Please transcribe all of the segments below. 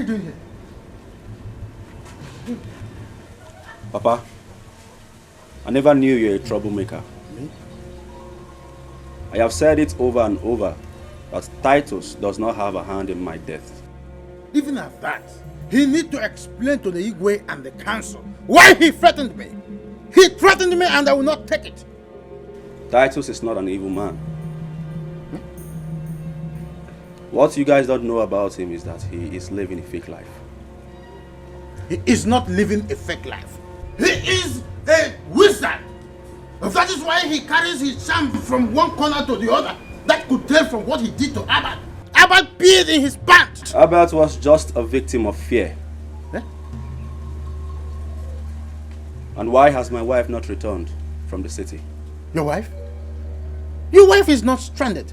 you doing here? Papa, I never knew you were a troublemaker. Me? I have said it over and over that Titus does not have a hand in my death. Even at that, he needs to explain to the Igwe and the council why he threatened me. He threatened me and I will not take it. Titus is not an evil man. What you guys don't know about him is that he is living a fake life. He is not living a fake life. He is a wizard. That is why he carries his charm from one corner to the other. That could tell from what he did to Albert. Albert peed in his pants. Albert was just a victim of fear. Eh? And why has my wife not returned from the city? Your wife? Your wife is not stranded.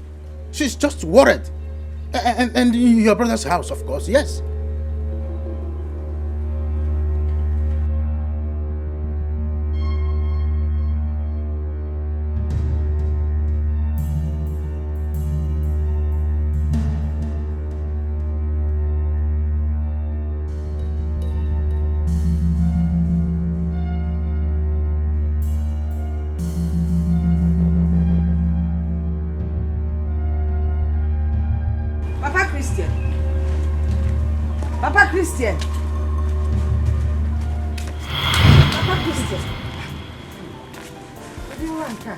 She's just worried. And in your brother's house, of course, yes. Papa Christian. What do you want, huh?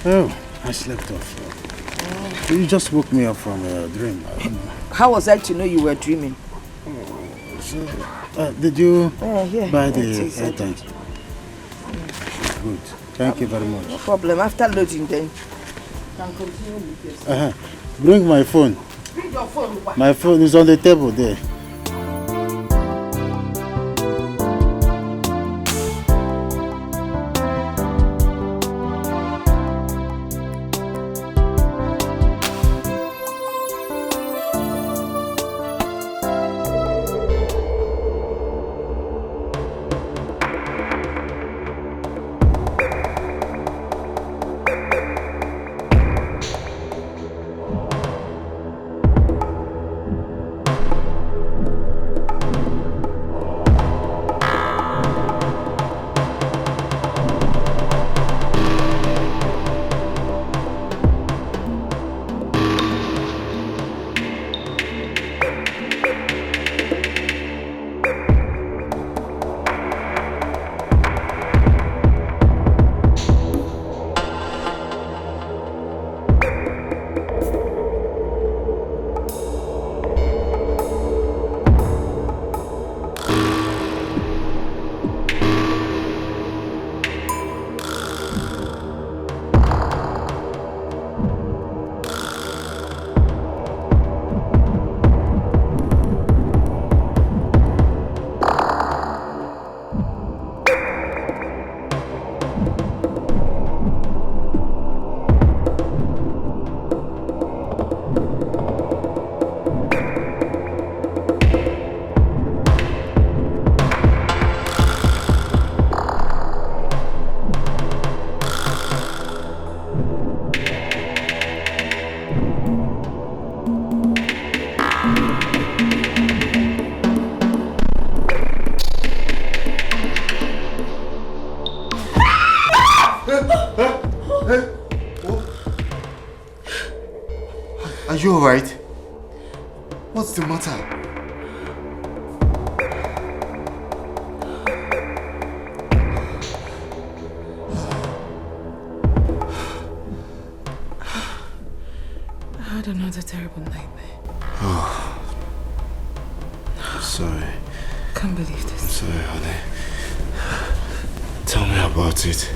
Oh, I slept off. You just woke me up from a dream. How was I to know you were dreaming? Did you yeah, buy the airtime? Good. Thank you very much. No problem. After loading, then can continue with this. Bring my phone. Bring your phone. My phone is on the table there. Are you alright? What's the matter? I had another terrible nightmare. Oh. I'm sorry. Can't believe this. I'm sorry, honey. Tell me about it.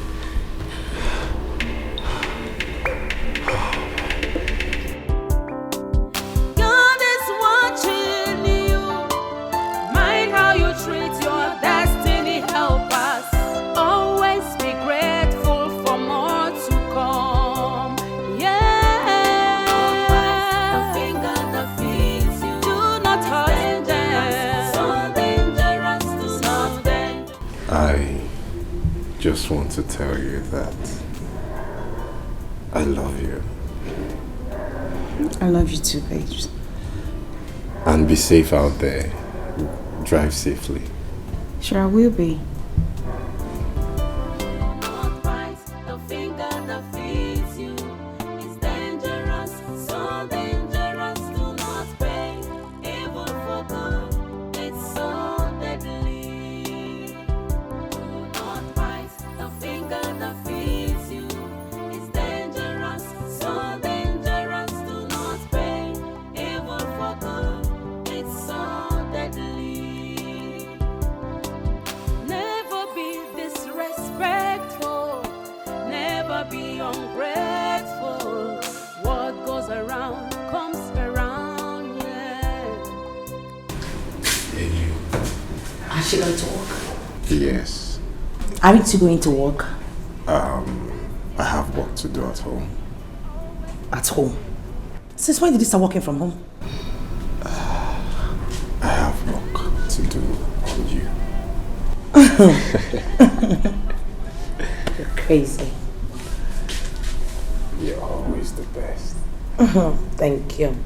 I just want to tell you that I love you. I love you too, babes. And be safe out there. Drive safely. Sure, I will be. Is she going to work? Yes. Are you two going to work? I have work to do at home. At home? Since when did you start working from home? I have work to do on you. You're crazy. You're always the best. Thank you.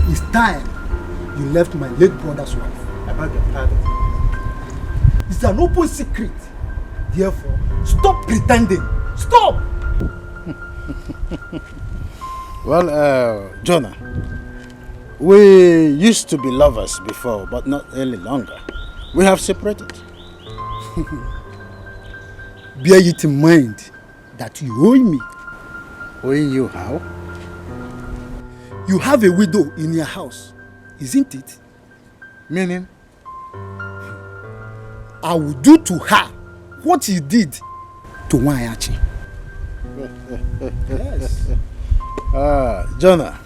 It's time you left my late brother's wife. I beg your pardon. It's an open secret. Therefore, stop pretending. Stop! Well, Jonah, we used to be lovers before, but not any longer. We have separated. Bear it in mind that you owe me. Owing you how? You have a widow in your house, isn't it? Meaning? I will do to her what you did to Wanyachi. Yes. Jonah,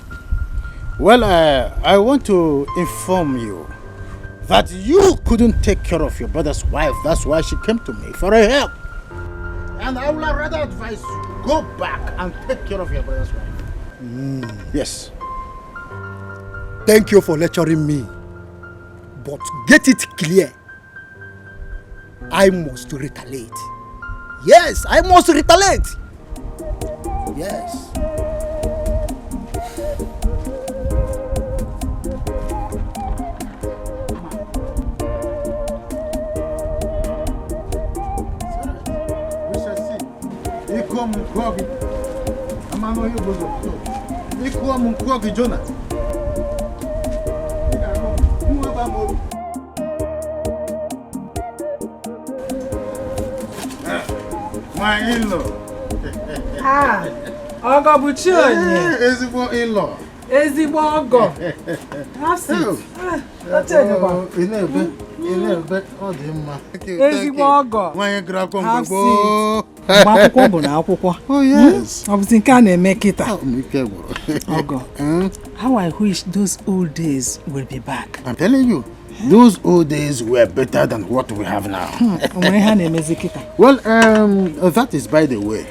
well, I want to inform you that you couldn't take care of your brother's wife. That's why she came to me for a help. And I would rather advise you, go back and take care of your brother's wife. Yes. Thank you for lecturing me. But get it clear. I must retaliate. Yes, I must retaliate. Yes. We shall see. Iko mkwogi. Amano yugozo. Iko mkwogi Jonah. My in-law. Ogo buchi onye. Ezigbo in-law. Ezigbo ogo. Have seat. Inebe, ọ dị mma. Ezigbo ogo. Nwanyị gụrụ akwụkwọ Have mgbe gboo. Mgbe akwụkwọ bụ na akwụkwọ. Oh yes. Ọ bụzi nke a na-eme kịta. Ike gwụrụ. Ogo. How I wish those old days will be back. I'm telling you, those old days were better than what we have now. Onwere ha na-emezi kịta. Well, that is by the way.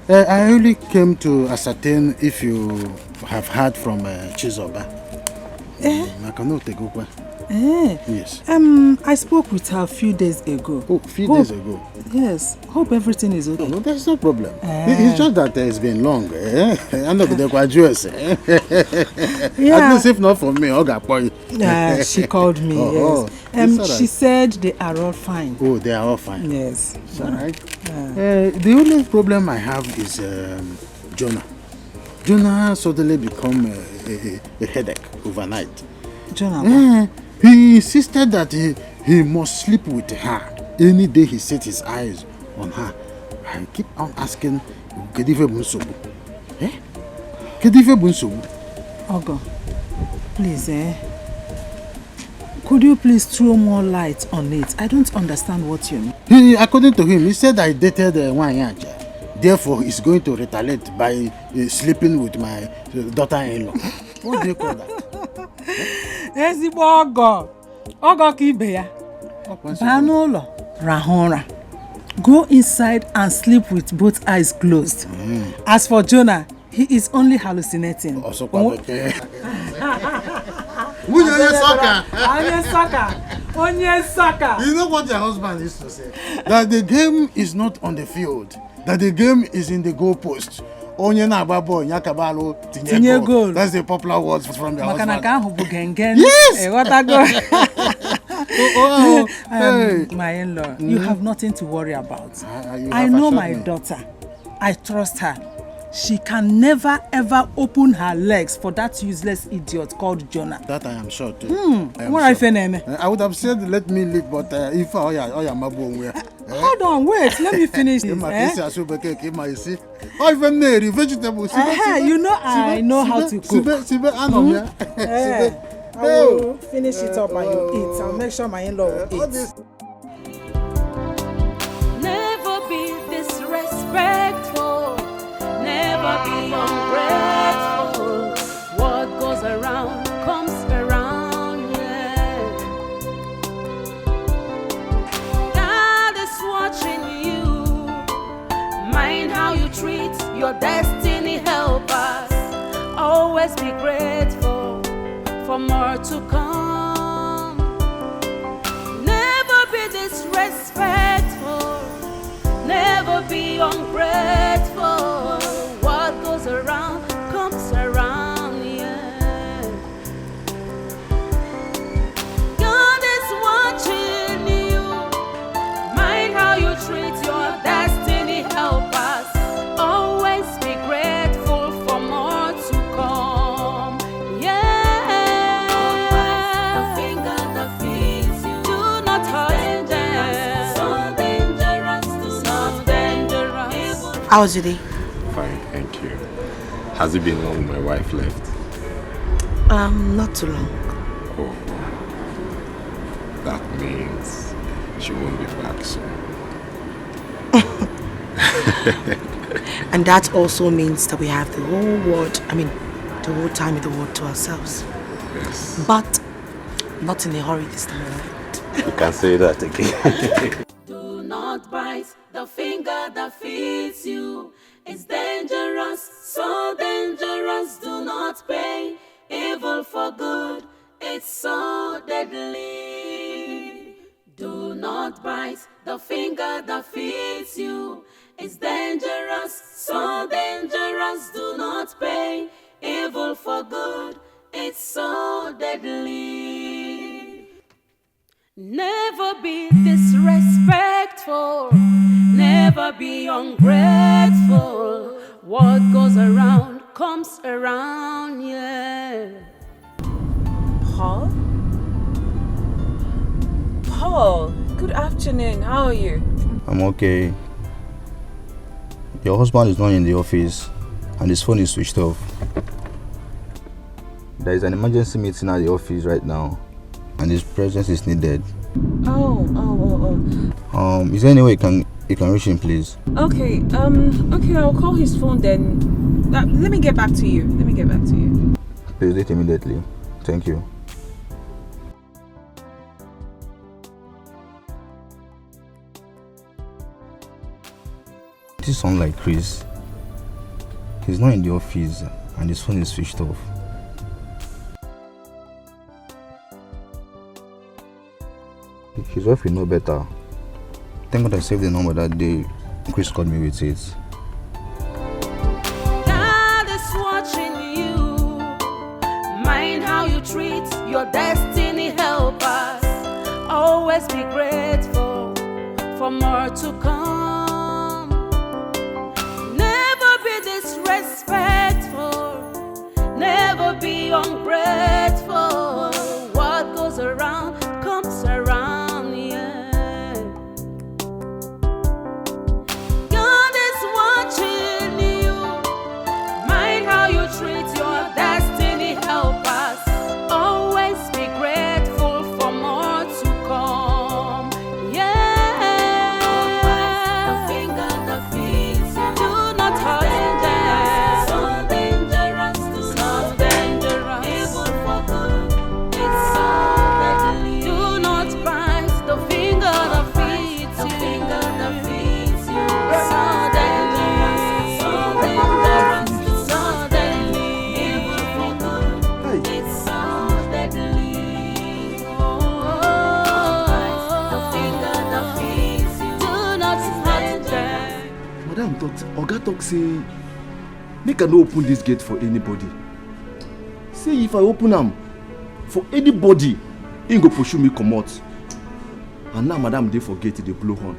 I only came to ascertain if you have heard from Chizoba. Yes. I spoke with her a few days ago. Oh, days ago? Yes. Hope everything is okay. No, there's no problem. It's just that it's been long. I'm not going to graduate. Yeah. At least if not for me, I'll get boy. She called me, yes. She said they are all fine. Oh, they are all fine. Yes. It's all right. The only problem I have is Jonah. Jonah suddenly become a headache overnight. Jonah? He insisted that he must sleep with her any day he set his eyes on her. I keep on asking, Kedife Bunsobu? Kedife Bunsobu? Ogo, please, could you please throw more light on it? I don't understand what you mean. According to him, he said I dated Wanyacha Therefore, he's going to retaliate by sleeping with my daughter-in-law. What do you call that? Ogo kibeya. Banolo rahora. Go inside and sleep with both eyes closed. As for Jonah, he is only hallucinating. You know what your husband used to say? That the game is not on the field. That the game is in the goalpost. Tinye goal. That's the popular words from your husband. Yes! Hey. My in-law, you have nothing to worry about. I know my daughter. I trust her. She can never ever open her legs for that useless idiot called Jonah. That I am sure too. I would have said let me leave, but if hold on, wait, let me finish this. Vegetables. You know I know how to cook. I will finish it up and you eat. I'll make sure my in-law will eat. Never be disrespectful. Never be ungrateful. What goes around comes around, yeah. God is watching you. Mind how you treat your destiny helpers. Always be grateful for more to come. Never be disrespectful. Never be ungrateful. What goes around comes around, yeah. God is watching you. Mind how you treat your destiny helpers. Always be grateful for more to come, yeah. The finger that feeds you. Do not hurt them. So dangerous, so dangerous. How was your day? Fine, thank you. Has it been long my wife left? Not too long. Oh, that means she won't be back soon. And that also means that we have the whole world, the whole time in the world to ourselves. Yes. But not in a hurry this time around. You can say that again. Do not bite the finger that feeds you. It's dangerous, so dangerous. Do not pay evil for good. It's so deadly. Do not bite the finger that feeds you. It's dangerous, so dangerous. Do not pay evil for good. It's so deadly. Never be disrespectful. Never be ungrateful. What goes around comes around, yeah. Paul? Paul, good afternoon. How are you? I'm okay. Your husband is not in the office and his phone is switched off. There is an emergency meeting at the office right now and his presence is needed. Oh. Is there any way you can reach him, please? Okay, I'll call his phone then. Let me get back to you. Please do it immediately. Thank you. This sounds like Chris. He's not in the office and his phone is switched off. His wife will know better. Thank God I saved the number that day. Chris called me with it. God is watching you. Mind how you treat your destiny helpers. Always be grateful for more to come. Never be disrespectful. Never be ungrateful. What goes around comes around. Do talk say make I no open this gate for anybody. Say if I open am for anybody, he go pursue me comot. And now madam dey for gate, dey blow horn.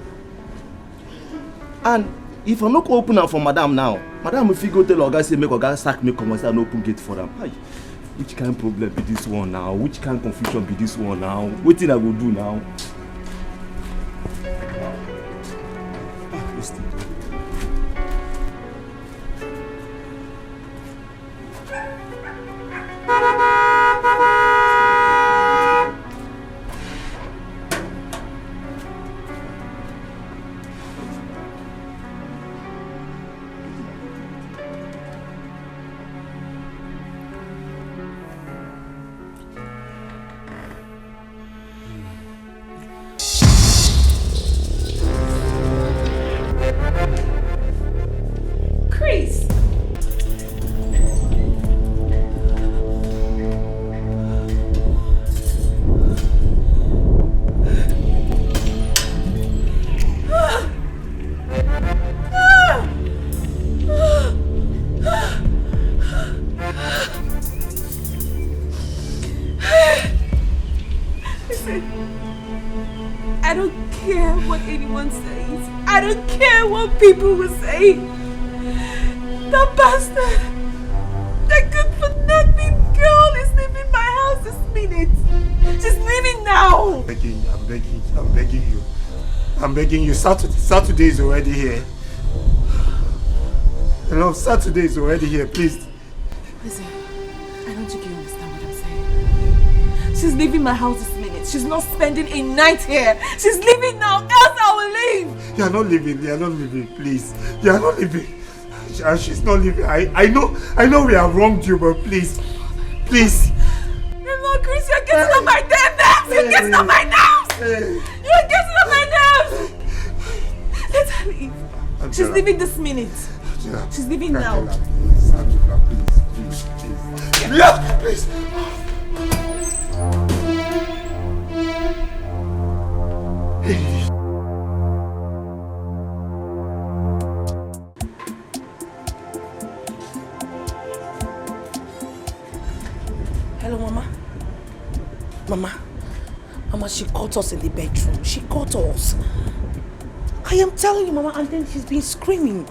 And if I no go open am for madam now, madam if go tell oga say make oga sack me comot, say I no open gate for am. Which kind of problem be this one now? Which kind of confusion be this one now? Wetin I go do now? People will say, the bastard, the good for nothing girl is leaving my house this minute. She's leaving now. I'm begging you. Saturday is already here. Saturday is already here, please. Listen, I don't think you understand what I'm saying. She's leaving my house this minute. She's not spending a night here. She's leaving now, else I will leave. You're not leaving, please. You're not leaving. She's not leaving. I know we have wronged you, but please. No, Chris, you're getting on my damn nerves! You're getting on my nerves! You're getting on my nerves! Let her leave. Angela. She's leaving this minute. Angela. She's leaving now. Angela, please. Yeah, please. Hello, Mama. Mama, she caught us in the bedroom. She caught us. I am telling you, Mama, and then she's been screaming.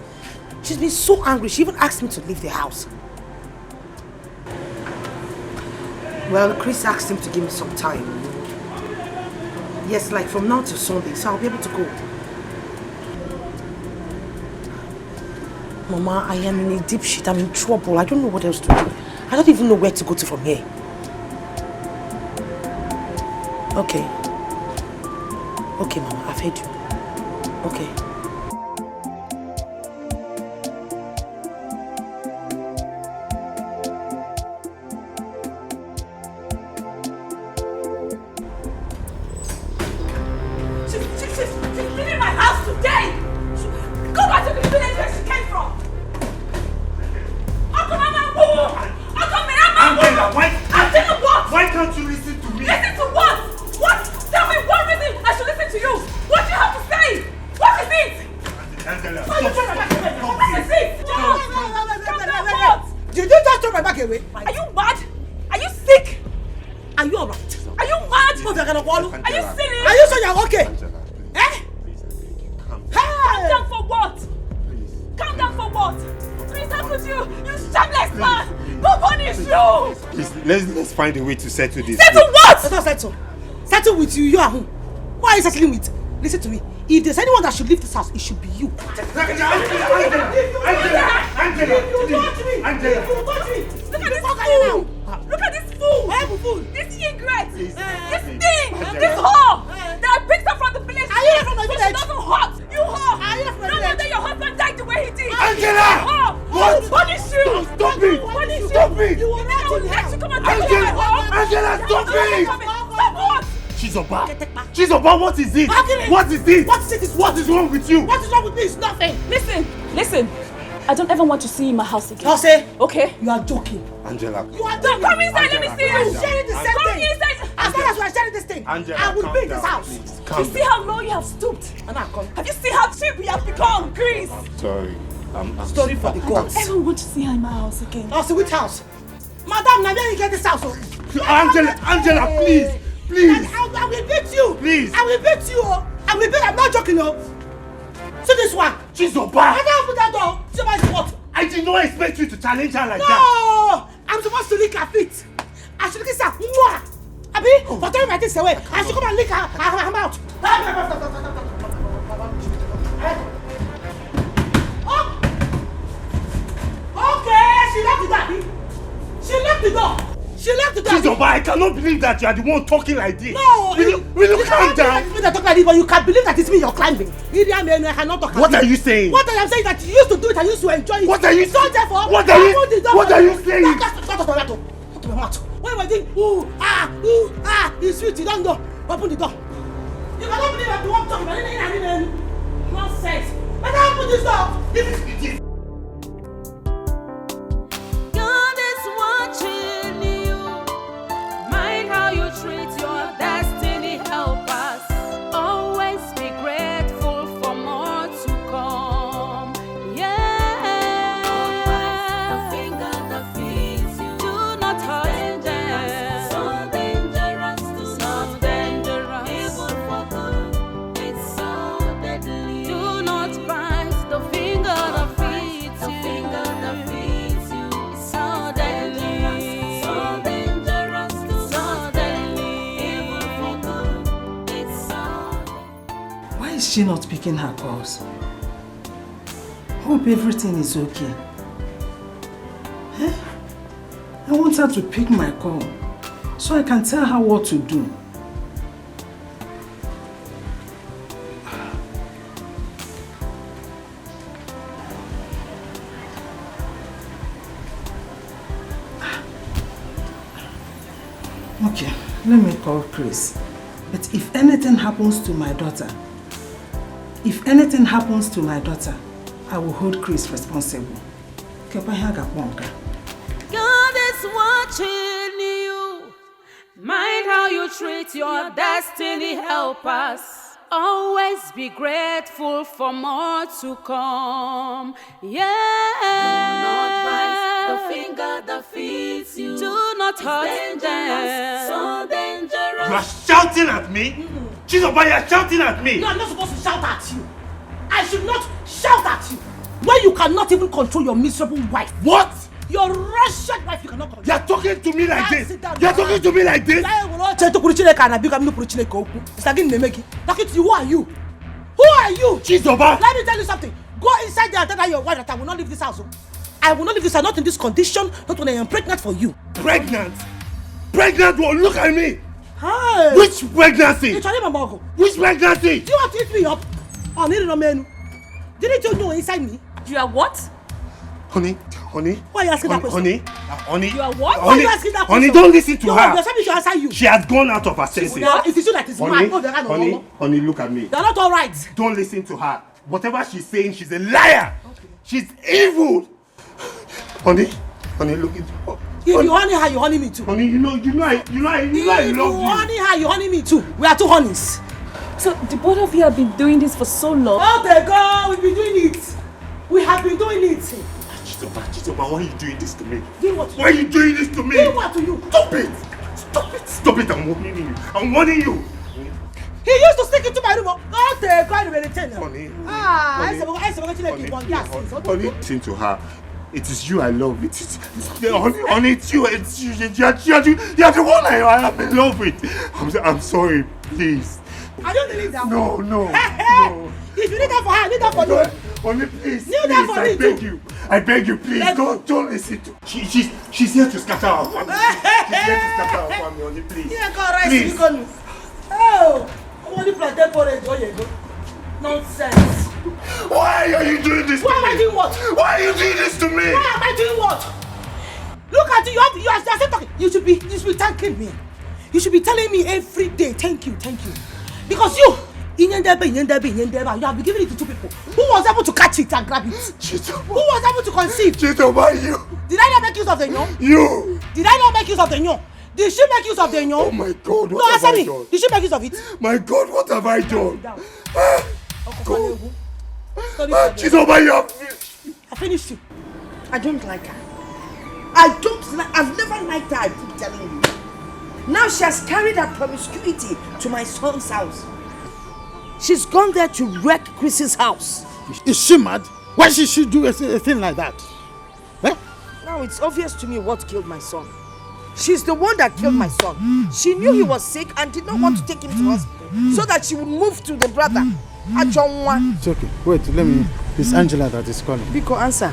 She's been so angry. She even asked me to leave the house. Well, Chris asked him to give me some time. Yes, like from now till Sunday, so I'll be able to go. Mama, I am in a deep shit. I'm in trouble. I don't know what else to do. I don't even know where to go to from here. Okay. Okay, Mama, I've heard you. Okay. She's leaving my house today! Go back to the village where she came from! Why can't you listen to me? Listen to what? What? Tell me one reason I should listen to you! What do you have to say? What is it? Angela, Why you turn my back away? What is it? Did you just turn my back away? Are you mad? Are you sick? Are you alright? Are you mad? Are you silly? Are you sure you're okay? Angela, please. Eh? Calm down for what? Calm down for what? Chris, how could you? You shameless man! Go punish you! Please, let's find a way to settle this. Settle what? Let's not settle. Settle with you. You are who? Who are you settling with? Listen to me. If there's anyone that should leave this house, it should be you. Angela! Look at this fool! Look at this fool! This ingrate! This thing! This whore! That I picked up from the village! Are you from the village? She doesn't hurt! You whore! Are you from the No village? wonder your husband died the way he did! Angela! What? Punish you! Stop it! Punish you! Stop it! You will not let you come and take Angela! my home! Angela, stop it! Stop what? She's Chizoba, what is it? What is it? What is wrong with you? What is wrong with me? It's nothing. Listen. I don't ever want to see you in my house again. Jose, okay? You are joking. Angela. You are joking. Come inside, let me see you. We are sharing the same Come thing. inside. As long as we are sharing this thing, Angela, I will be in this house. You see how low you have stooped? Have you seen how cheap you have become, Chris? Sorry. Story for the gods. I don't want to see her in my house again. Oh, see which house? Madam, now where you get this house? Angela, please. I will beat you. Please. I will beat you. I will beat. I'm not joking, no. See this one. She's so I bad. don't open that door. See my spot. I did not expect you to challenge her like that. No, I'm supposed to lick her feet. I should kiss her. Mwah. Abi, but tell me my things away. I should come and lick her mouth. Okay, she locked the door. She locked the door. She's so bad. I cannot believe that you are the one talking like this. No, will you calm down? It's me that talk like this, but you can't believe that it's me you're climbing. I cannot talk. What are you saying? What I am saying that you used to do it, I used to enjoy it. What are you saying? So therefore, what are you saying? Open my mouth. When we're doing it's sweet, you don't know. Open the door. You cannot believe that you want to talk about it. Nonsense. But I open this door. It is. God is watching you. Mind how you treat your destiny helpers. Always be grateful for more to come. Yeah. The finger that feeds you. Do not hurt them. So dangerous to so dangerous. Evil for good. It's so deadly. Do not bite the finger that feeds you. The finger that feeds you. It's so deadly. So dangerous to so deadly. Evil for good. It's so deadly. Why is she not picking her calls? Hope everything is okay. I want her to pick my call so I can tell her what to do. Okay, let me call Chris. But if anything happens to my daughter, I will hold Chris responsible. God is watching you. Mind how you treat your destiny helpers. Always be grateful for more to come. Yeah. Do not bite the finger that feeds you. Do not hurt them. So dangerous. You are shouting at me? Chizoba, you are shouting at me? No, I'm not supposed to shout at you. I should not shout at you. When you cannot even control your miserable wife. What? Your wretched wife you cannot control. You are talking to me like this? You are talking to me like this? Talking to you, who are you? Who are you? Chizoba! Let me tell you something. Go inside there and tell your wife that I will not leave this house. I will not leave this house, not in this condition, not when I am pregnant for you. Pregnant? Pregnant? Well, look at me! Hey. Which pregnancy? Which pregnancy? Do you want to eat me up? Oh, didn't you know inside me? You are what? Honey? Why are you asking that question? Honey? You are what? Why are you asking that question? Honey, don't listen to her. You're telling me to answer you. She has gone out of her senses. It is you that is mad. Honey, look at me. They're not all right. Don't listen to her. Whatever she's saying, she's a liar. Okay. She's evil. Honey, look at me. If you honey her, you honey me too. Honey, you know I love you. If you honey her, you honey me too. We are two honeys. So the both of you have been doing this for so long. Oh my God, we've been doing it. We have been doing it. Chizoba, why are you doing this to me? Why are you doing this to me? Doing what to you? Stop it, I'm warning you. He used to sneak into my room. Oh, the God, Honey, listen to her. It is you I love. Honey, it's you. You're the one I am in love with. I'm sorry, please. I don't believe that. No. If you need that for her, need that for you. Honey, please. I beg you, please. Don't listen to. She's here to scatter our family. Honey, please. Please. Oh, only plantain porridge. Oh, you go. Nonsense. Why are you doing this to me? Why am I doing what? Why are you doing this to me? Why am I doing what? Look at you. You are still talking. You should be thanking me. You should be telling me every day, thank you. Because you have been giving it to two people. Who was able to catch it and grab it? Who was able to conceive? Chizoba, you. Did I not make use of the young? You. Did I not make use of the young? Did she make use of the young? Oh my God, what have I done? Did she make use of it? My God, what have I done? Go. Chizoba, you have... I finished you. I don't like her. I've never liked her, I keep telling you. Now she has carried her promiscuity to my son's house. She's gone there to wreck Chris's house. Is she mad? Why should she do a thing like that? Eh? Now it's obvious to me what killed my son. She's the one that killed my son. She knew he was sick and did not want to take him to hospital so that she would move to the brother. It's okay. Wait, let me... It's Angela that is calling. Biko, answer.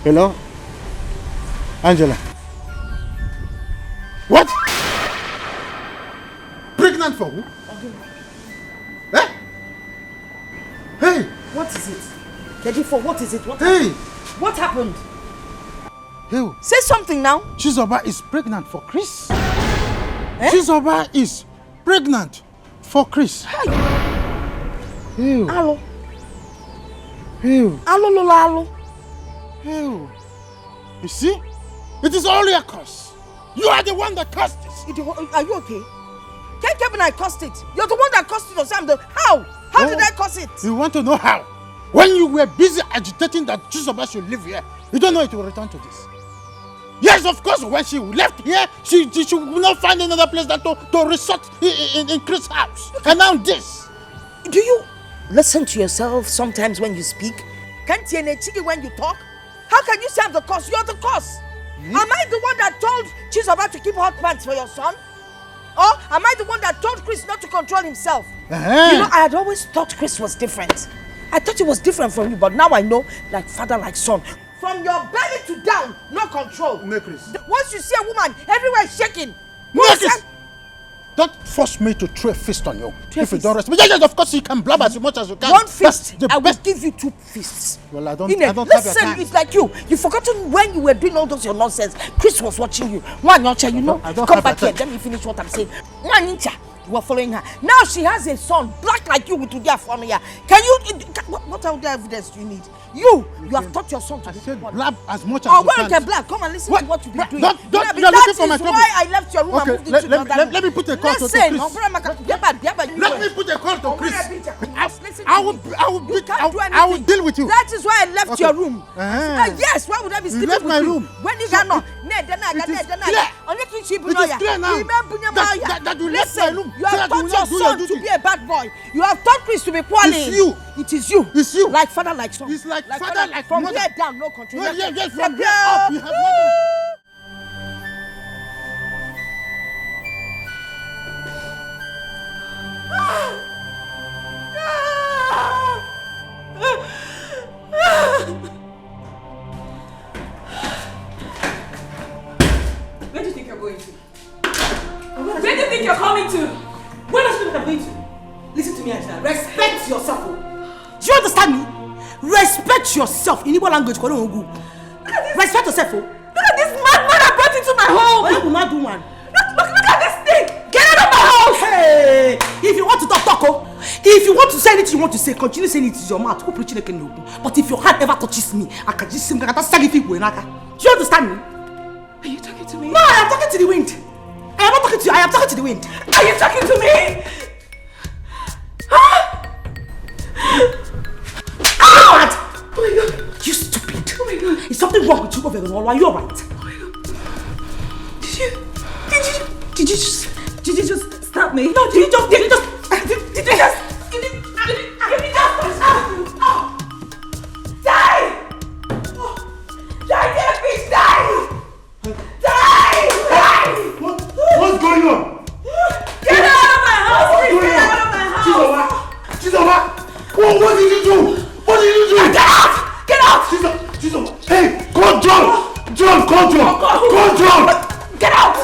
Hello? Angela. What? Pregnant for who? Eh? Hey! What is it? Daddy, for what is it? What Hey! What happened? Hey! Say something now. Chizoba is pregnant for Chris. Eh? Chizoba is pregnant for Chris. Hey! Hey! Hello? Hey! Hello, Lola, hello? Hey! You see? It is all your curse. You are the one that caused this. Are you okay? Can't Kevin I caused it? You're the one that caused it or something. How? How did I cause it? You want to know how? When you were busy agitating that Chizoba should live here, you don't know it will return to this. Yes, of course, when she left here, she would not find another place than to resort in Chris' house. And now this. Do you listen to yourself sometimes when you speak? Can't you when you talk? How can you say I'm the cause? You're the cause. Am I the one that told Chizoba to keep hot pants for your son? Or am I the one that told Chris not to control himself? You know, I had always thought Chris was different. I thought he was different from you, but now I know, like father, like son. From your belly to down, no control. Chris. Once you see a woman, everywhere is shaking. Chris. Don't force me to throw a fist on you. If you don't respect me. Yes, of course you can blab as much as you can. One fist, I will give you 2 fists. Well, I don't have your time. Listen, it's like you. You've forgotten when you were doing all those your nonsense. Chris was watching you. One Nyocha, you know. Come back here, let me finish what I'm saying. One Ninja, you were following her. Now she has a son, black like you, with their family. Can you... What other evidence do you need? You have taught your son to be blab as much as you can. Okay, blab. Come and listen to what you've been doing. You're looking for my trouble. Why I left your room and moved into another room. Let me put a call to Chris. Let me put a call to Chris. I will deal with you. That is why I left your room. Yes, why would I be sleeping with you? You left my room. When you got no. It is clear now that you left my room. You have taught your son to be a bad boy. You have taught Chris to be quarreling. It's you. It is you. It's you. Like father, like son. It's like father, like from mother. here down, no control. Yes, from here up, you have nothing. Where do you think you're going to? Where do you think you're coming to? Where do you think I'm going to? Listen to me, Angela. Respect yourself. Do you understand me? Respect yourself. In Igbo language, respect yourself. Look at this madman I brought into my home. What mad woman? Look at this thing. Get out of my house. Hey, if you want to talk. If you want to say anything you want to say, continue saying it with your mouth. But if your hand ever touches me, I can just say, do you understand me? Are you talking to me? No, I am talking to the wind. I am not talking to you. I am talking to the wind. Are you talking to me? Oh my God! You stupid! Oh my God! Is something wrong with you, Overall? Are you alright? Oh my God! Did you just stop me? No, did you just die! Die, dear bitch, die! Die! What's going on? Get out of my house! Please get out of my house! Chizoba! What did you do? What did you do? Get out! Get out! Chizoba! Hey! Call John! John, call John! Call John! Get out! I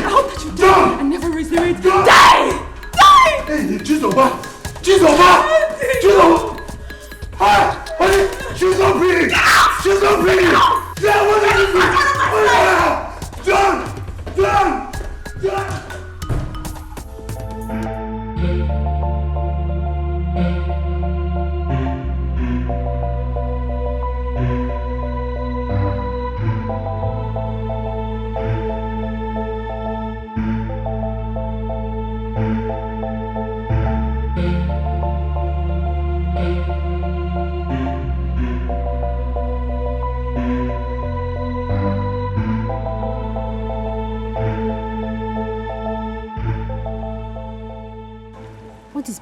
hope that you die. I never raised the rate. John. Die! Die! Hey, Chizoba! Honey, she's not breathing! She's not breathing! Yeah, what did you do? John!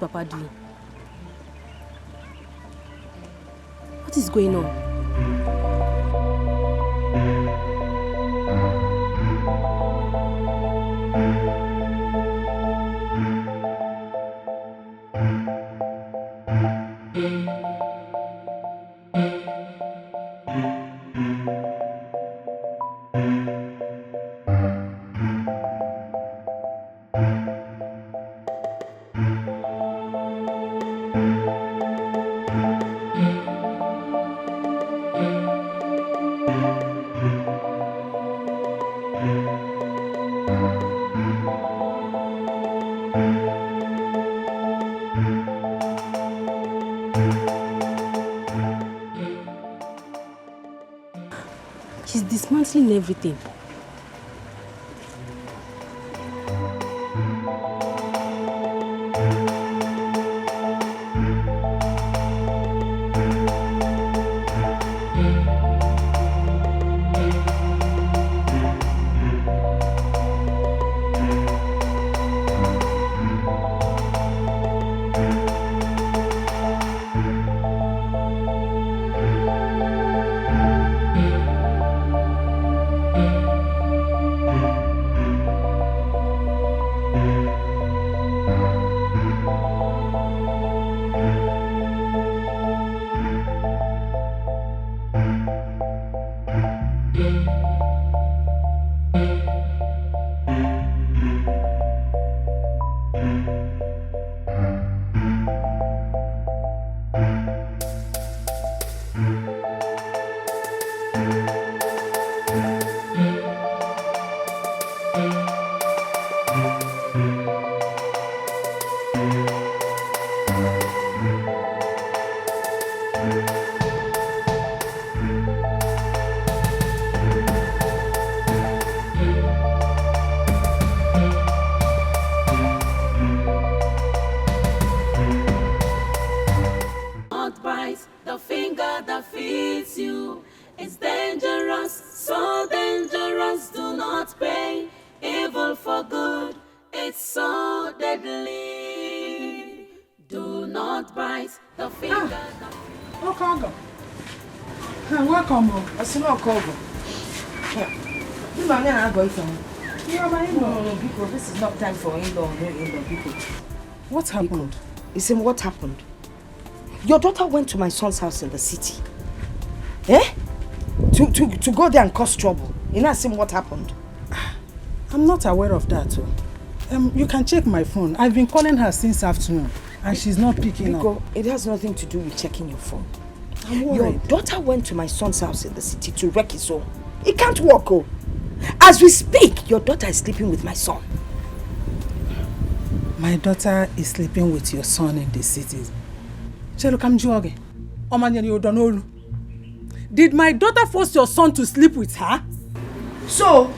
Papa doing? What is going on? She's dismantling everything. This is not time for in-law, no in-law people. What happened? Listen, what happened? Your daughter went to my son's house in the city. Eh? To go there and cause trouble. You know, what happened? I'm not aware of that. You can check my phone. I've been calling her since afternoon and she's not picking up. It has nothing to do with checking your phone. I'm worried. Your daughter went to my son's house in the city to wreck his home. It can't work, oh. As we speak, your daughter is sleeping with my son. My daughter is sleeping with your son in the city. Did my daughter force your son to sleep with her? So,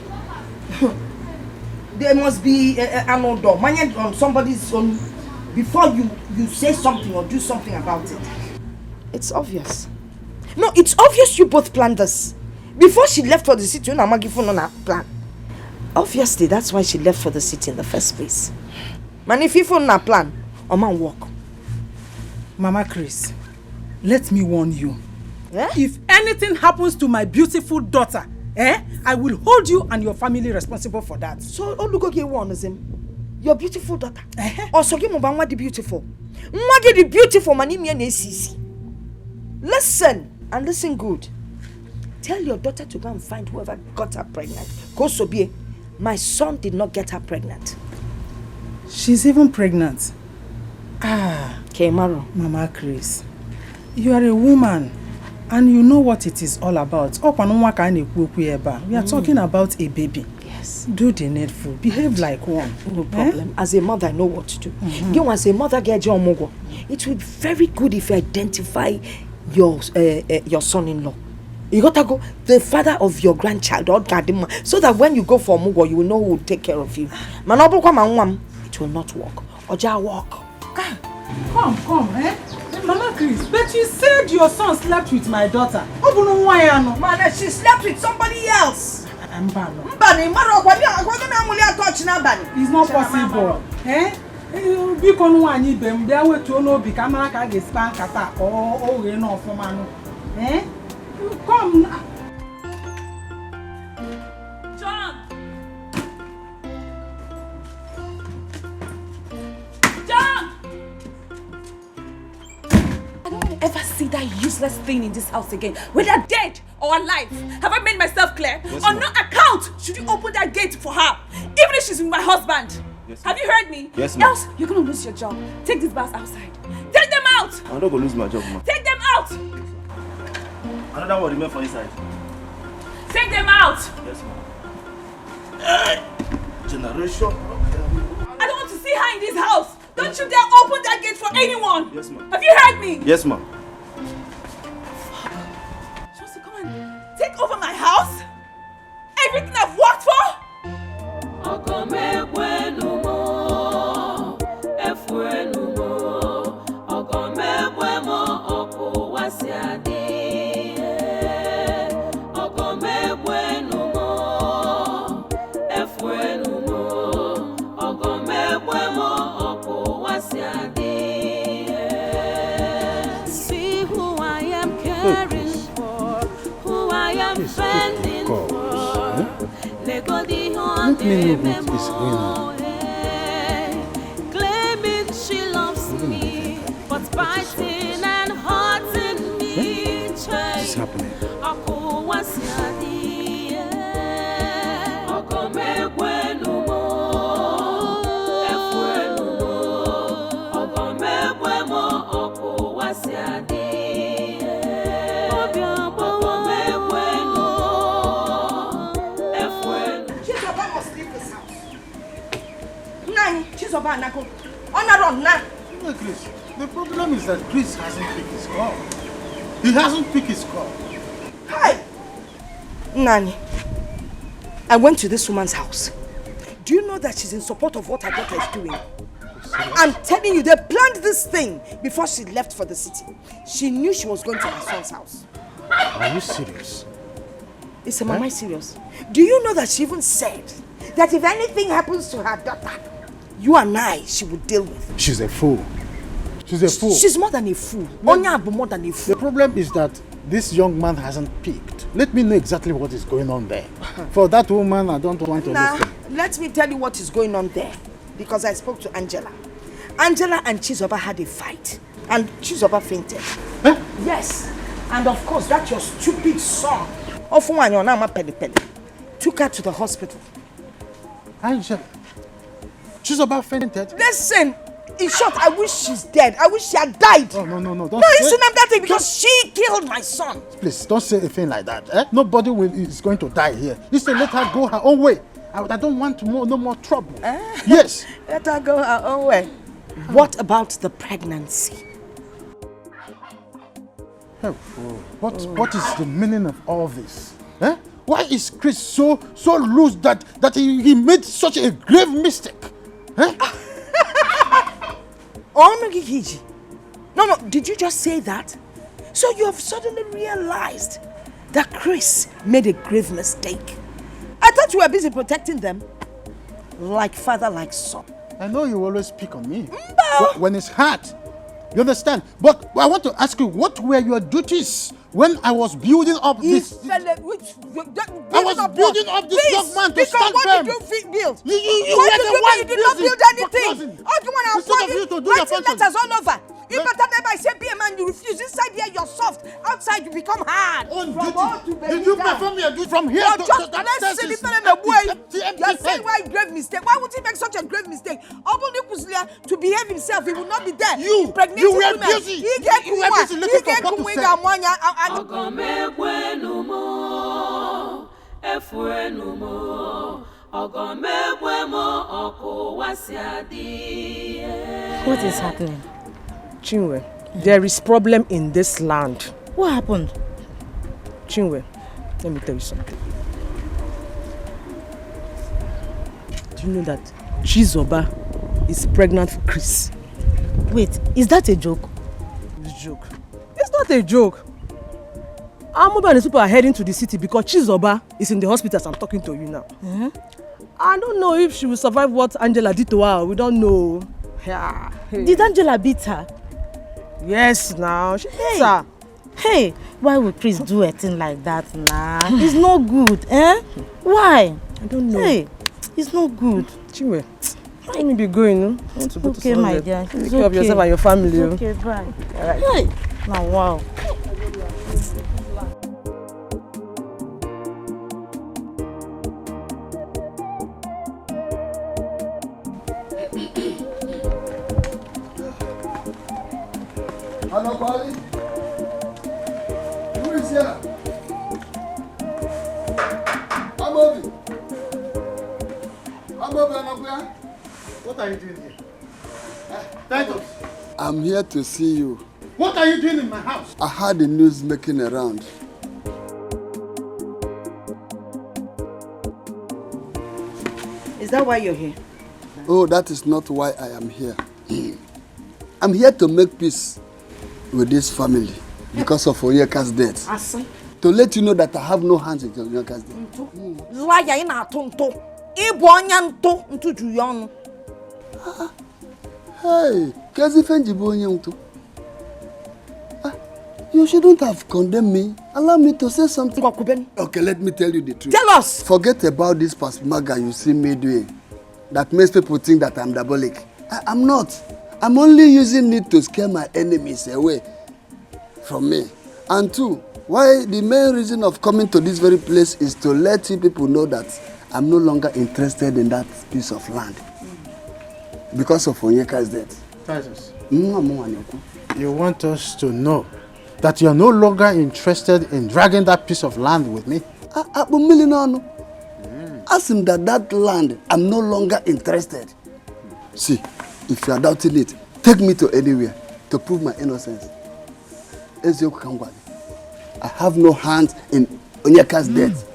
there must be an order on somebody's own before you say something or do something about it. It's obvious. No, it's obvious you both planned this. Before she left for the city, you not give on her plan. Obviously, that's why she left for the city in the first place. Man, if you phone a plan, or man walk. Mama Chris, let me warn you. Eh? If anything happens to my beautiful daughter, I will hold you and your family responsible for that. So, Olugoge warns him. Your beautiful daughter. Also, give Mubangwa the beautiful. Mwage the beautiful manimi and listen, and listen good. Tell your daughter to go and find whoever got her pregnant. Kosobie, my son did not get her pregnant. She's even pregnant. Kemaro. Mama Chris, you are a woman and you know what it is all about. We are talking about a baby. Yes. Do the needful. Behave like one. No problem. As a mother, I know what to do. You as a mother, get your mogo. It would be very good if you identify your son-in-law. You gotta go, the father of your grandchild, or Gadima, so that when you go for Mugo, you will know who will take care of you. It will not work. Oja walk. Come, Mama Chris, but you said your son slept with my daughter. Man, she slept with somebody else. It's not possible. Biko no anyi bem bia wetu no obi ka mara ka ga span kata o we no ofoma no. Come. John. John. I don't ever see that useless thing in this house again, whether dead or alive. Have I made myself clear? Yes, On no account should you open that gate for her, even if she's with my husband. Yes, have you heard me? Yes, ma'am. Else you're gonna lose your job. Take these bars outside. Take them out. I'm not gonna lose my job, ma. Take them out. Another one remain for inside. Take them out. Yes, ma'am. Generation. I don't want to see her in this house. Don't you dare open that gate for anyone. Yes, ma'am. Have you heard me? Yes, ma'am. She wants to come and take over my house? Everything I've worked for? See who I am caring for, who I am fending for. Let me know what is going on. Claiming she loves me, but fighting and hurting me. What is happening? No, Chris, the problem is that Chris hasn't picked his call. He hasn't picked his call. Hi! Nani, I went to this woman's house. Do you know that she's in support of what her daughter is doing? I'm telling you, they planned this thing before she left for the city. She knew she was going to my son's house. Are you serious? Is Mama serious? Do you know that she even said that if anything happens to her daughter, you and I, she would deal with? She's a fool. She's a fool. She's more than a fool. Onyabu more than a fool. The problem is that this young man hasn't picked. Let me know exactly what is going on there. For that woman, I don't want to listen. Let me tell you what is going on there. Because I spoke to Angela. Angela and Chizoba had a fight. And Chizoba fainted. Huh? Yes. And of course, that your stupid son, took her to the hospital. Angela, Chizoba fainted? Listen, in short, I wish she's dead. I wish she had died. Oh, no. No, you shouldn't have that thing because she killed my son. Please, don't say a thing like that. Nobody is going to die here. Listen, let her go her own way. I don't want no more trouble. Yes. Let her go her own way. What about the pregnancy? What is the meaning of all this? Why is Chris so loose that he made such a grave mistake? No, did you just say that? So you have suddenly realized that Chris made a grave mistake. I thought you were busy protecting them. Like father, like son. I know you always pick on me. When it's hard. You understand? But I want to ask you, what were your duties when I was building up this? I was building up this young man to stand firm. What did you build? You were the one you did not build anything. Instead of you to do your function. Letters all over. You better never say be a man, you refuse. Inside here you're soft. Outside you become hard. On duty. Did you perform your duty from here to that? Let's you're saying why grave mistake. Why would he make such a grave mistake? To behave himself, he will not be there. You were busy. You were busy looking for what to say. What is happening? Chinwe, there is problem in this land. What happened? Chinwe, let me tell you something. Do you know that Chizoba is pregnant for Chris? Wait, is that a joke? It's a joke. It's not a joke. Amoba and the people are heading to the city because Chizoba is in the hospital as I'm talking to you now. I don't know if she will survive what Angela did to her. We don't know. Yeah. Did Angela beat her? Yes, now. She beat Hey. her. Hey, why would Chris do a thing like that now? It's not good, eh? Why? I don't know. Hey, it's not good. Chinwe, let me be going, no? I want to go to Okay, my somewhere. dear. Take care of yourself and your family. It's okay, bye. All right. Hey, now wow. Hello, Kwali. Who is here? Amobi. Amobi, Anakuya. What are you doing here? Titus. I'm here to see you. What are you doing in my house? I heard the news making a round. Is that why you're here? Oh, that is not why I am here. I'm here to make peace with this family because of Onyeka's death. To let you know that I have no hands in Onyeka's death. Liar in a tonto. Ibonyanto into Juyon. Hey, you shouldn't have condemned me. Allow me to say something. Okay, let me tell you the truth. Tell us. Forget about this pasmaga you see me doing. That makes people think that I'm diabolic. I'm not. I'm only using it to scare my enemies away from me. And two, why the main reason of coming to this very place is to let you people know that I'm no longer interested in that piece of land. Because of Onyeka's death. Titus, you want us to know that you're no longer interested in dragging that piece of land with me? Ask him that land, I'm no longer interested. See, if you are doubting it, take me to anywhere to prove my innocence. I have no hands in Onyeka's death.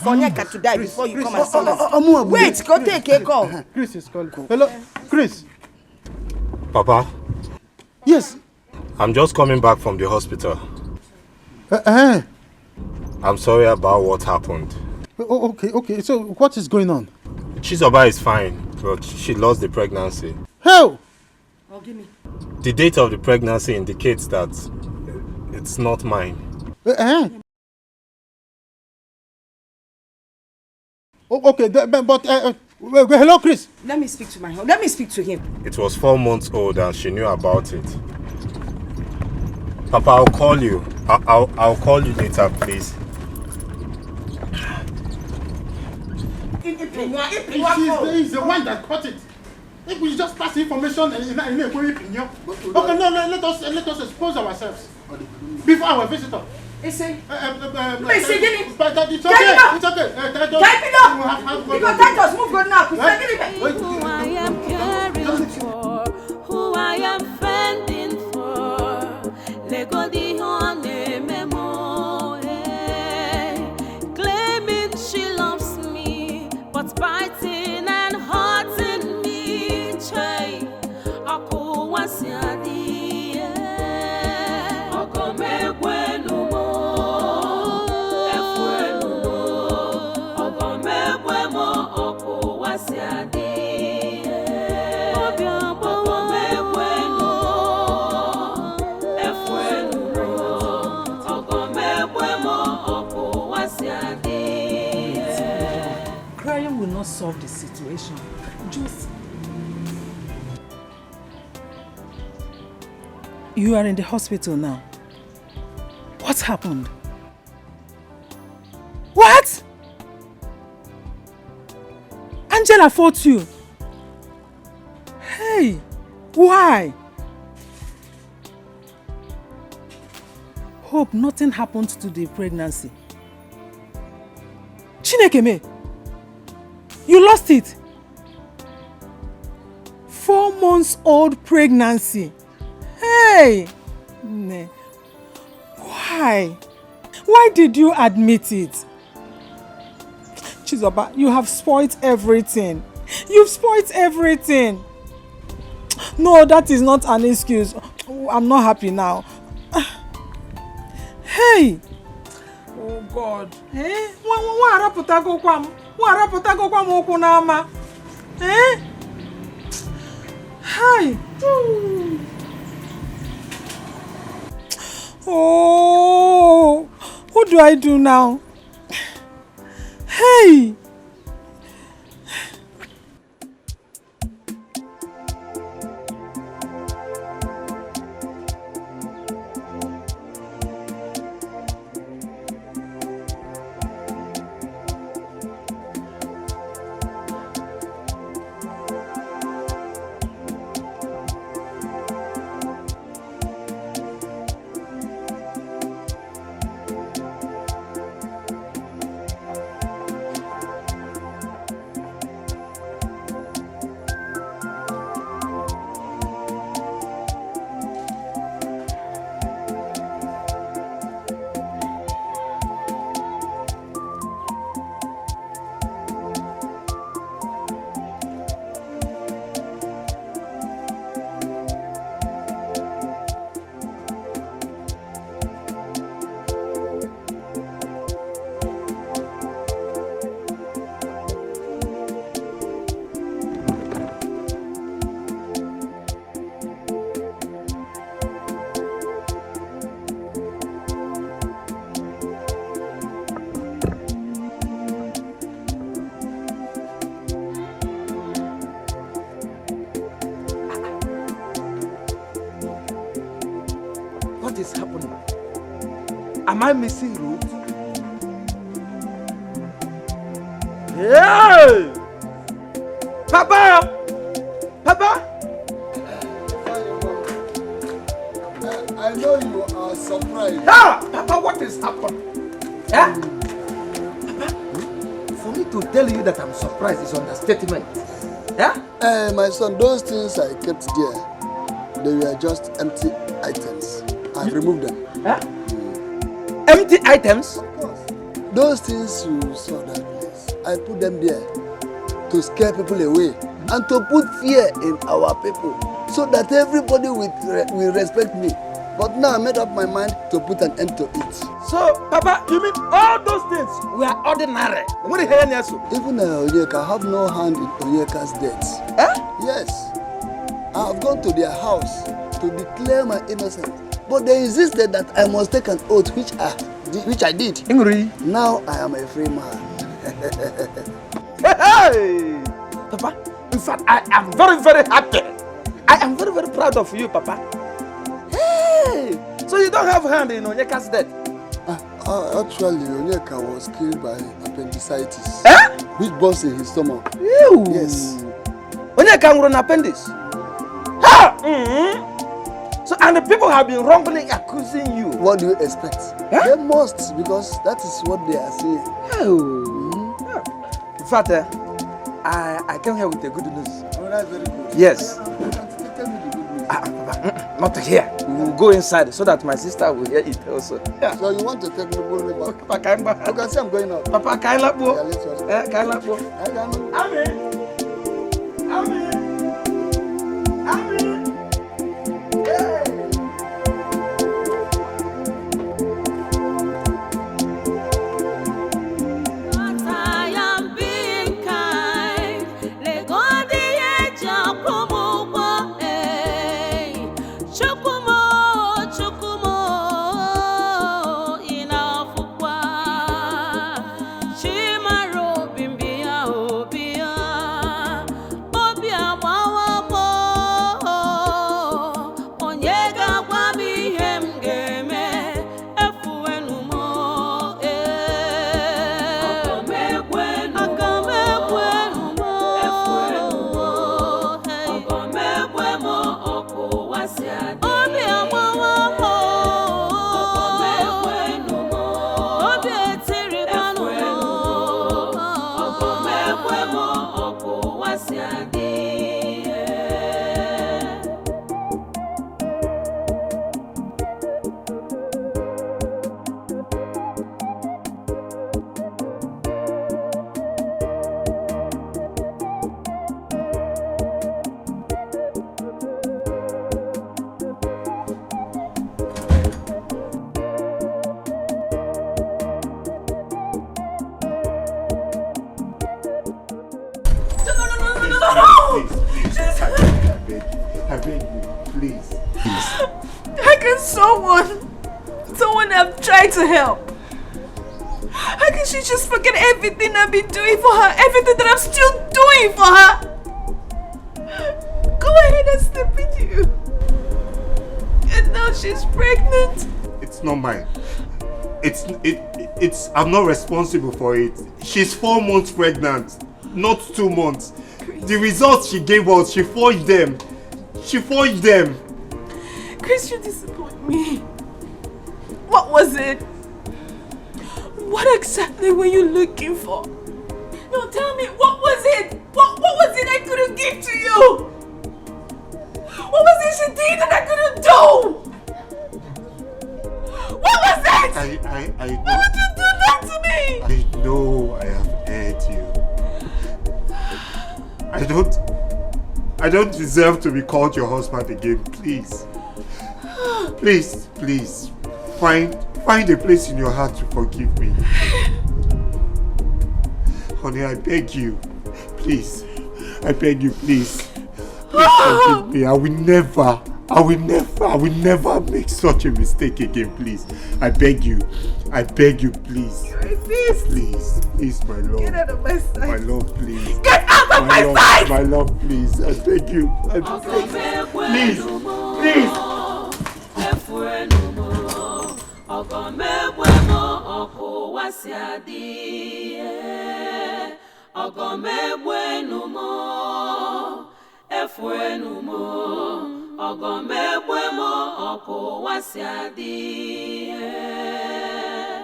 Onyeka to die before you come and see us. Wait, go take a call. Chris is calling. Hello, Chris. Papa? Yes. I'm just coming back from the hospital. I'm sorry about what happened. Okay. So what is going on? Chizoba is fine, but she lost the pregnancy. How? Oh, give me. The date of the pregnancy indicates that it's not mine. Okay, but hello, Chris. Let me speak to my husband. Let me speak to him. It was 4 months old and she knew about it. Papa, I'll call you. I'll call you later, please. He's the one that caught it. If we just pass the information and okay, no, let us expose ourselves before our visitor. It's okay. It's okay. Because Titus, move good now. Who I am caring for, who I am fending for. Lego di honey memo, claiming she loves me, but biting and hurting me. Chay, aku wasiadi, ako megwenu mo, efwenu mo, ako megwemo, ako wasiadi. Crying will not solve the situation. Just... You are in the hospital now. What happened? What? Angela fought you. Hey, why? Hope nothing happened to the pregnancy. Chinekeme, you lost it. 4 months old pregnancy. Hey! Why? Why did you admit it? Chizoba, you have spoiled everything. You've spoiled everything. No, that is not an excuse. I'm not happy now. Hey! Oh God. Eh? Eh? Hi. Oh, what do I do now? Hey. What is happening? Am I missing road? Hey! Papa! Papa! I know you are surprised. Ah! Papa, what is happening? Eh? Papa, for me to tell you that I'm surprised is understatement. Yeah? My son, those things I kept there, they were just empty items. I've removed them. Huh? Empty items? Of course. Those things you saw that place, I put them there to scare people away and to put fear in our people so that everybody will respect me. But now I made up my mind to put an end to it. So, Papa, you mean all those things were ordinary? What the hell is it? Even Onyeka have no hand in Onyeka's death. Eh? Yes. I have gone to their house to declare my innocence. But they insisted that I must take an oath, which I did. Ingri. Now I am a free man. Hey! Papa, in fact, I am very, very happy. I am very, very proud of you, Papa. Hey! So you don't have a hand in Onyeka's death? Actually, Onyeka was killed by appendicitis. Eh? Which burst in his stomach. Ew. Yes. Onyeka was an appendix. Ha! Mm-hmm. So, and the people have been wrongly accusing you. What do you expect? Huh? They must, because that is what they are saying. Oh. Yeah. In fact, I came here with the good news. Oh, that's very good. Yes. Tell me the good news. Not here. We will go inside so that my sister will hear it also. Yeah. So you want to take me back? Papa, you can say I'm going out. Papa, Kaila Bo. Yeah, let's go. Kaila Bo. Amen. Amen. Amen. someone I've tried to help. How can she just forget everything I've been doing for her? Everything that I'm still doing for her? Go ahead and sleep with you. And now she's pregnant. It's not mine. I'm not responsible for it. She's 4 months pregnant, not 2 months. The results she gave us, she forged them. Chris, you disappoint me. What was it? What exactly were you looking for? No, tell me, what was it? What was it I couldn't give to you? What was it she did that I couldn't do? What was it? I know. Why would you do that to me? I know I have hurt you. I don't deserve to be called your husband again. Please. Please. Find a place in your heart to forgive me. Honey, I beg you. Please. I beg you, please. Please forgive me. I will never make such a mistake again, please. I beg you, please. Please, my love. Get out of my sight. My love, please. Get out of my sight! My love, please. I beg you. Please.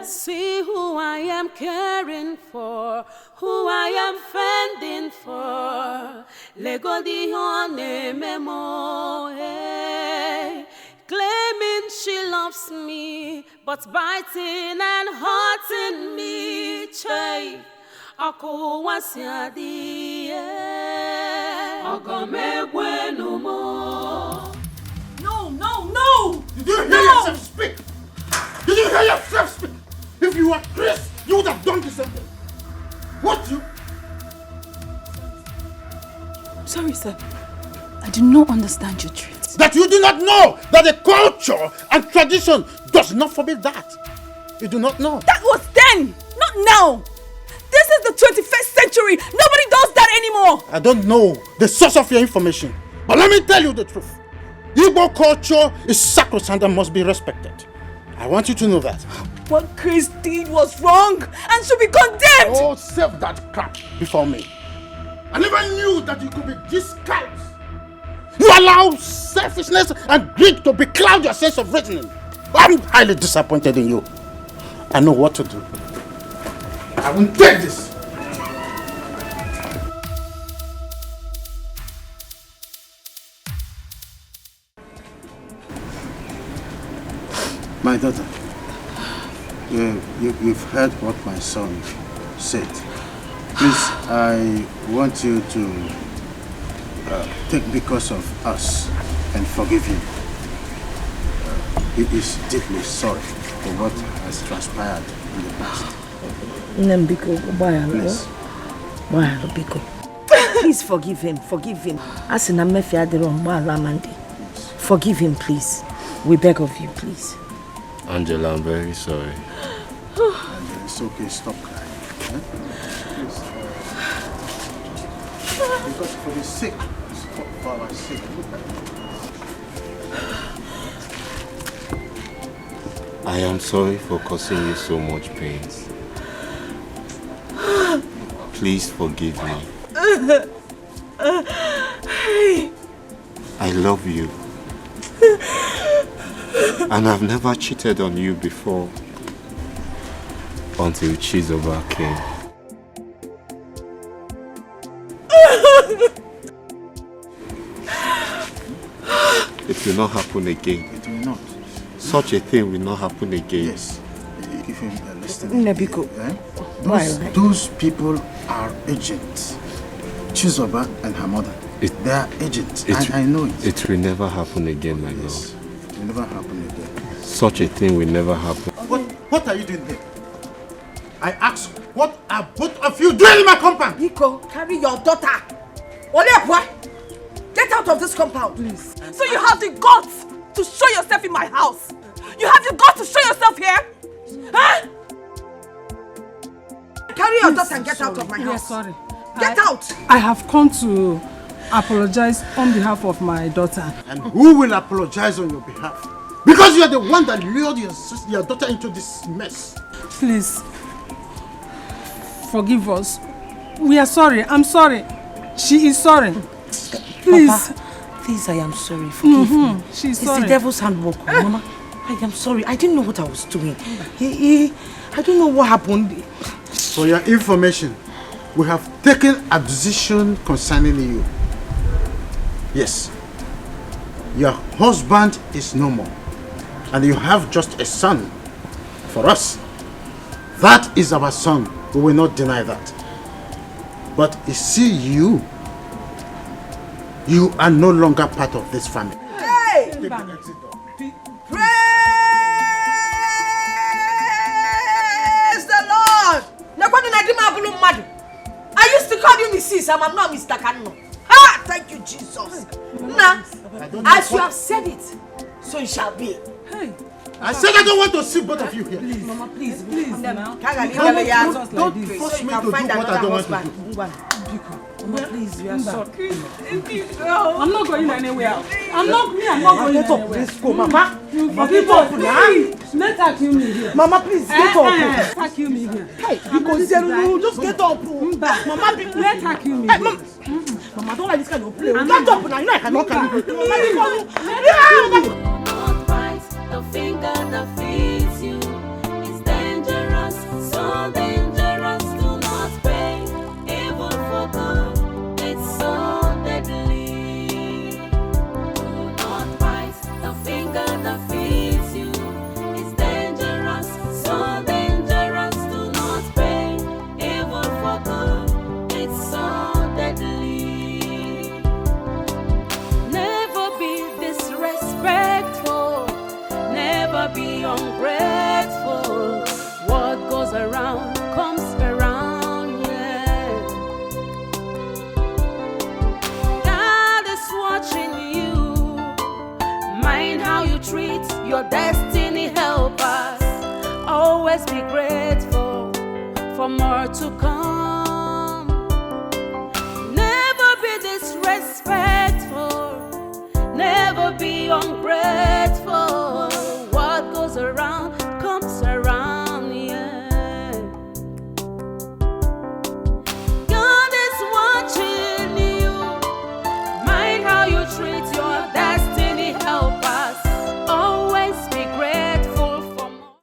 See who I am caring for, who I am fending for. Lego di hone memo, claiming she loves me, but biting and hurting me. Chay, ako wasiadi, agame bueno mo. No! Did you hear yourself speak? If you were Chris, you would have done the same thing. What you? Sorry, sir. I do not understand your treat. That you do not know that the culture and tradition does not forbid that. You do not know. That was then, not now. This is the 21st century. Nobody does that anymore. I don't know the source of your information, but let me tell you the truth. Igbo culture is sacrosanct and must be respected. I want you to know that. What Chris did was wrong and should be condemned. Oh, save that crap before me. I never knew that you could be this callous. You allow selfishness and greed to becloud your sense of reasoning. I'm highly disappointed in you. I know what to do. I won't take this. My daughter, you've heard what my son said. Please, I want you to take because of us and forgive him. He is deeply sorry for what has transpired in the past. Please forgive him. Forgive him, please. We beg of you, please. Angela, I'm very sorry. Angela, it's okay, stop crying. Please, because for the sake, for our sake, I am sorry for causing you so much pain. Please forgive me. I love you. And I've never cheated on you before until Chizoba came. It will not happen again. It will not. Such a thing will not happen again. Yes. Give him a listen. Those people are agents. Chizoba and her mother. They are agents. I know it. It will never happen again, my love. It will never happen again. Such a thing will never happen. What are you doing there? I ask, what are both of you doing in my compound? Nico, carry your daughter. Oleapwa, get out of this compound, please. So you have the guts to show yourself in my house. You have the guts to show yourself here? Huh? Carry your daughter and get out of my house. Yes, sorry. Get out! I have come to apologize on behalf of my daughter. And who will apologize on your behalf? Because you are the one that lured your daughter into this mess. Please, forgive us. We are sorry. I'm sorry. She is sorry. Please. Papa, please, I am sorry. Forgive me. She's It's sorry. the devil's handwork, Mama. I am sorry. I didn't know what I was doing. I don't know what happened. For your information, we have taken a decision concerning you. Yes. Your husband is no more. And you have just a son. For us. That is our son. We will not deny that. But you see, you are no longer part of this family. Hey! Praise the Lord! I used to call you Mrs. I'm not Mr. Kano. Ah, thank you, Jesus. Now, as you have said it, so it shall be. Hey. I said I don't want to see both of you here. Please, Mama, please now. Don't force me to do what I don't want to do. Mama, please, we are sorry. I'm not going anywhere. I'm not going anywhere. Let's go, Mama. Get up now. Let her kill me here. Mama, please, get up. Let her kill me here. Hey, because you just get up. Mama, let her kill me here. Mama, don't like this kind of play. Get up now. You know I cannot carry you. The finger that feeds you is dangerous, so dangerous. Do not pay evil for good. It's so deadly. Do not bite the finger that feeds you. It's dangerous, so dangerous. Do not pay evil for good. It's so deadly. Never be disrespectful. Never be ungrateful. What goes around comes around, yeah. God is watching you. Mind how you treat your destiny helpers. Always be grateful for more to come. Never be disrespectful. Never be ungrateful.